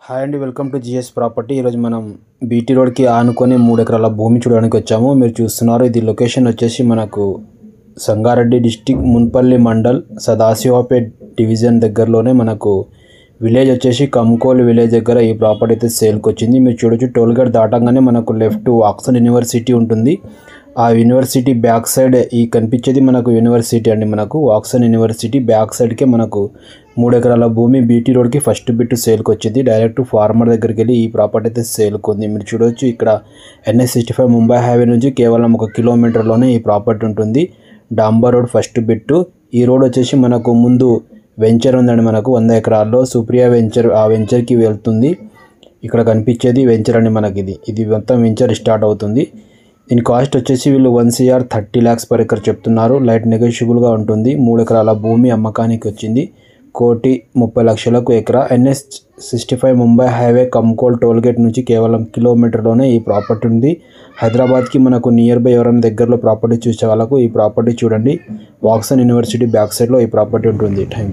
Hi అండి, welcome to GS property. ఈరోజు మనం బీటీ రోడ్కి ఆనుకొని 3 ఎకరాల భూమి చూడడానికి వచ్చాము. మీరు చూస్తున్నారు, ఇది లొకేషన్ వచ్చేసి మనకు సంగారెడ్డి డిస్టిక్ మున్పల్లి మండల్ సదాశివపేట్ డివిజన్ దగ్గరలోనే మనకు విలేజ్ వచ్చేసి కమ్కోల్ విలేజ్ దగ్గర ఈ ప్రాపర్టీ అయితే సేల్కి వచ్చింది. మీరు చూడొచ్చు, టోల్గేట్ దాటంగానే మనకు లెఫ్ట్ వాక్సన్ యూనివర్సిటీ ఉంటుంది. ఆ యూనివర్సిటీ బ్యాక్ సైడ్ ఈ కనిపించేది మనకు యూనివర్సిటీ అండి. మనకు వాక్సన్ యూనివర్సిటీ బ్యాక్ సైడ్కే మనకు 3 ఎకరాల భూమి బీటీ రోడ్కి ఫస్ట్ బిట్ సేల్కి వచ్చింది. డైరెక్ట్ ఫార్మర్ దగ్గరికి వెళ్ళి ఈ ప్రాపర్టీ అయితే సేల్కి ఉంది. మీరు చూడవచ్చు, ఇక్కడ NH65 ముంబై హైవే నుంచి కేవలం 1 కిలోమీటర్లోనే ఈ ప్రాపర్టీ ఉంటుంది. డాంబర్ రోడ్ ఫస్ట్ బిట్. ఈ రోడ్ వచ్చేసి మనకు ముందు వెంచర్ ఉందండి. మనకు 100 ఎకరాల్లో సుప్రియా వెంచర్, ఆ వెంచర్కి వెళ్తుంది. ఇక్కడ కనిపించేది వెంచర్ అండి. మనకి ఇది మొత్తం వెంచర్ స్టార్ట్ అవుతుంది. దీని కాస్ట్ వచ్చేసి వీళ్ళు 1 CR 30 lakhs per acre చెప్తున్నారు. లైట్ నెగోషియబుల్గా ఉంటుంది. 3 ఎకరాల భూమి అమ్మకానికి వచ్చింది. 1,30,00,000 ఎకరా. NH65 ముంబై హైవే కమ్కోల్ టోల్గేట్ నుంచి కేవలం కిలోమీటర్లోనే ఈ ప్రాపర్టీ ఉంది. హైదరాబాద్కి మనకు నియర్ బై ఎవరైనా దగ్గరలో ప్రాపర్టీ చూసే వాళ్ళకు ఈ ప్రాపర్టీ చూడండి. వాక్సన్ యూనివర్సిటీ బ్యాక్ సైడ్లో ఈ ప్రాపర్టీ ఉంటుంది. Thank you.